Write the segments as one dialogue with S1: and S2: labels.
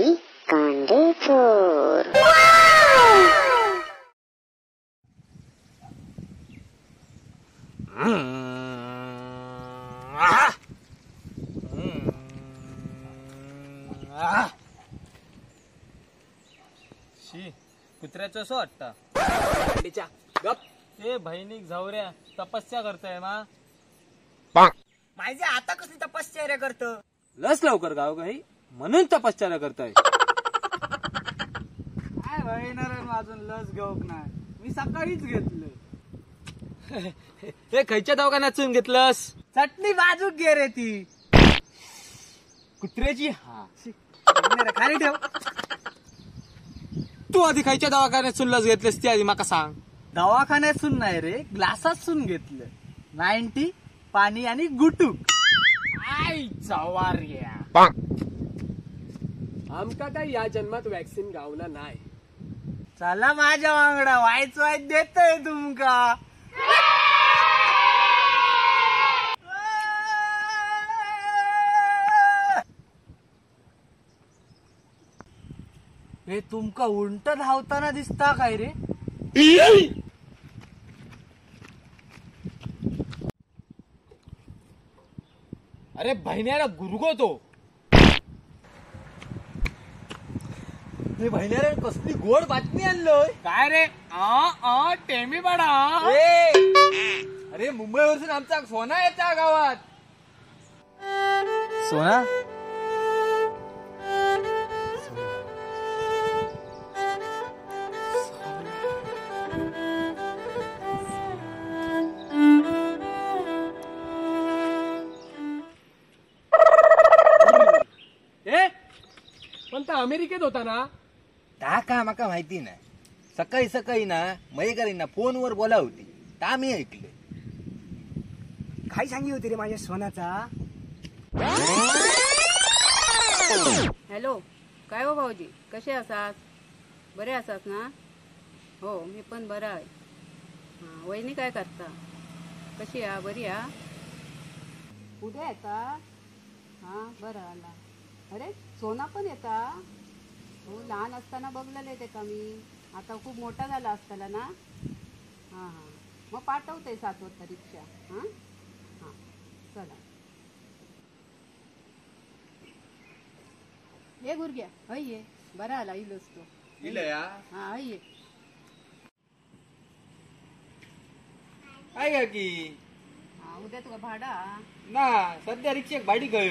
S1: बाई कांडे चोर.
S2: कुत्र्याचं असं वाटतं. गप ते बहिणीक झावऱ्या तपस्या करताय मा.
S3: माझे आता कसली तपश्चर्या करत.
S2: लस लवकर गाव काही म्हणून तपश्चर्या करताय.
S3: काय बहिणार अजून लस घेऊक नाही. मी सकाळीच घेतलं.
S2: हे खयच्या दवाखान्यात चून घेतलंस.
S3: चटणी बाजूक घे रे ती
S2: कुत्र्याची. हा
S3: खाली ठेव.
S2: तू आधी खयच्या दवाखान्यात चून लस घेतलीस ती आधी माका सांग.
S3: दवाखान्यातून नाही रे ग्लासातून घेतलं. 90 पाणी आणि गुटूक.
S2: आई चवार्या. आमका काय या जन्मात वॅक्सिन गावना नाही.
S3: चला माझ्या वांगडा वायच वायच देतोय तुमका. हे तुमका उंट धावताना दिसता काय रे.
S2: अरे बहिण्याला गुरगो तो.
S3: ते बहिण्यारे कसली गोड बातमी आणलोय.
S2: काय रे. टेमी बडा.
S3: अरे मुंबईवरून आमचा सोना येता गावात. सोना
S2: पण तो अमेरिकेत होता ना.
S3: ता का माका माहिती नाही. सकाळी सकाळी ना मयेकरींना फोनवर बोला होती ता मी ऐकले. काय सांगी होती रे माझ्या सोनाचा.
S4: हॅलो काय हो भाऊजी कसे आसात. बरे आसात ना. हो मी पण बरा आहे. हां वहिनी काय करता. कशी आ बरी आ. उद्या येता. हां बरं आला. अरे सोना पण येता. हो लहान असताना बघलेले ते का मी. आता खूप मोठा झाला असताना ना. हां हां मग पाठवते 7 वाजता रिक्षा. हां हां चला. ये गुरग्या हय ये. बरा आला इलोच तो. हां हय ये.
S3: काय का की
S4: हां उद्या तुका भाडा
S3: ना सध्या रिक्षेक भाडी गय.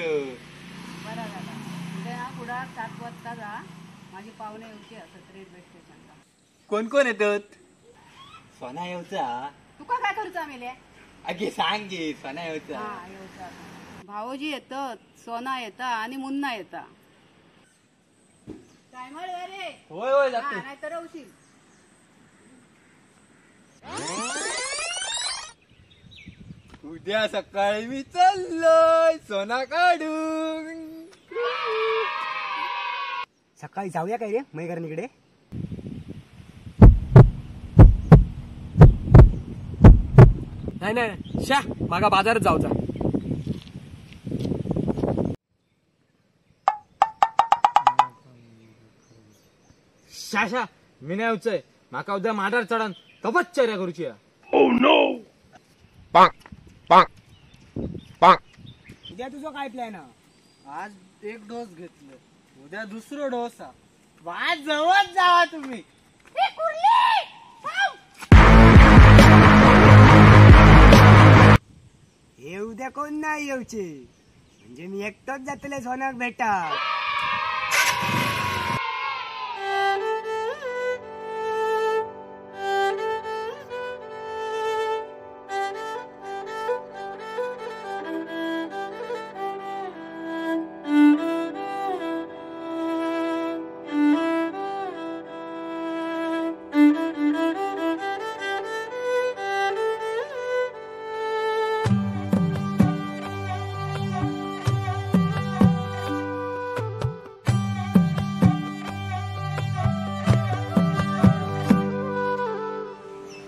S4: बरा झाला. उद्या ना पुढा 7 वाजता जा. माझी पाहुणे येऊची असत रेल्वे स्टेशनला.
S3: कोण कोण येतात. सोना येऊचा.
S4: तुका काय करूचा मेले.
S3: अगे सांग गे सोना येऊचा.
S4: हा येऊचा. भाऊजी येतात सोना येता आणि मुन्ना येता. टायमर रे.
S3: होय होय जाते.
S4: नाहीतर राहशील.
S3: उद्या सकाळी मी चाललोय सोना काढून. सकाळी जाऊया काय रे मैगरणीकडे.
S2: नाही नाही शा मागा बाजारात जाऊचा. शाशा मी नाही उचय. माका उद्या माडार चढण तपश्चर्या करूची.
S3: उद्या तुझा काय प्लॅन. आज 1 डोस घेतलं. उद्या दुसरं डोस. वाज जवळ जावा तुम्ही. हे उद्या कोण नाही येऊचे. म्हणजे मी एकटोच जातले सोन्याक भेटा.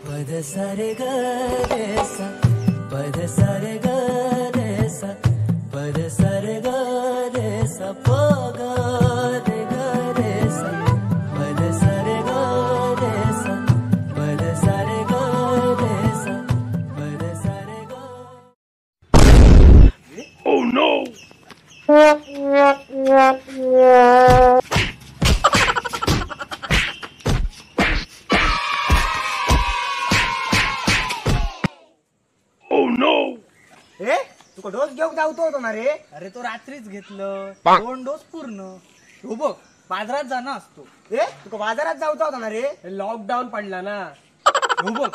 S5: पद सारे ग रे सा. पद सारे ग रे सा. पद सारे ग रे सा. प ग रे ग
S6: जाऊतो होतो ना रे.
S7: अरे तो रात्रीच घेतलं 2 डोस पूर्ण. हो बघ बाजारात जाणं असतो.
S6: ए तुका बाजारात जाऊतो होता ना रे.
S7: लॉकडाऊन पडला ना. हो बघ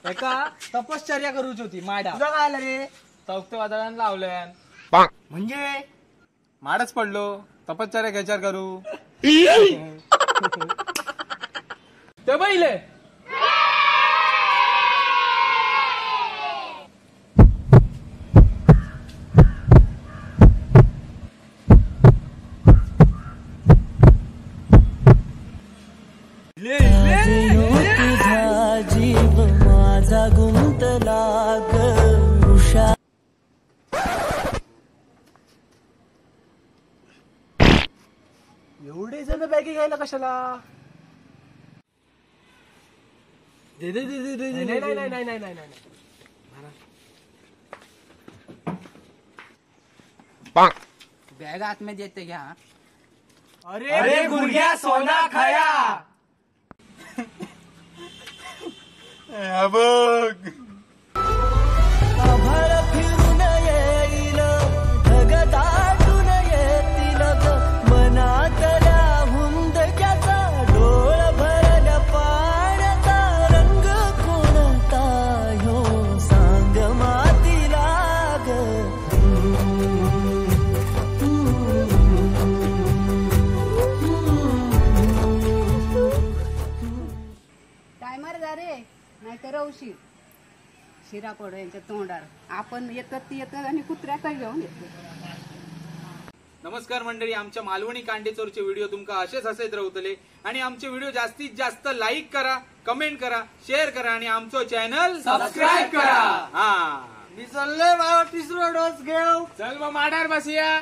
S7: एका तपश्चर्या करूच होती माडा.
S6: तुझा काय आला रे.
S2: चौकते वादळान लावल्यान
S6: म्हणजे
S2: माडच पडलो तपश्चर्या खेचार करू ते बैले
S5: तुझा जीव माझा गुंतला ग उषा.
S7: एवढे जण बॅगी घ्यायला कशाला. दे दे दे दे दे. नाही नाही नाही नाही नाही नाही.
S8: बॅग आतमध्ये येते घ्या.
S7: अरे गुडघ्या सोना खाया.
S5: आभाळ फिरून येईल ढग दाटून येतील ग मनातल्या हुंदक्याचा डोळ भरल्या पाण्याचा रंग कोणता ह्यो सांग मातीला ग.
S4: टायमर जा रे नाहीतर उशीर. शिरा पडो यांच्या तोंडार. आपण येतात ती येतात आणि कुत्र्याचा घेऊन येतो.
S2: नमस्कार मंडळी, आमच्या मालवणी कांडेचोरचे व्हिडिओ तुमका असेच हसत राहतले आणि आमचे व्हिडिओ जास्तीत जास्त लाईक करा, कमेंट करा, शेअर करा आणि आमचं चॅनल सबस्क्राईब करा. हा
S7: मी चाललोय बाबा 3रा डोस घेऊ.
S2: चल मग माडार बसूया.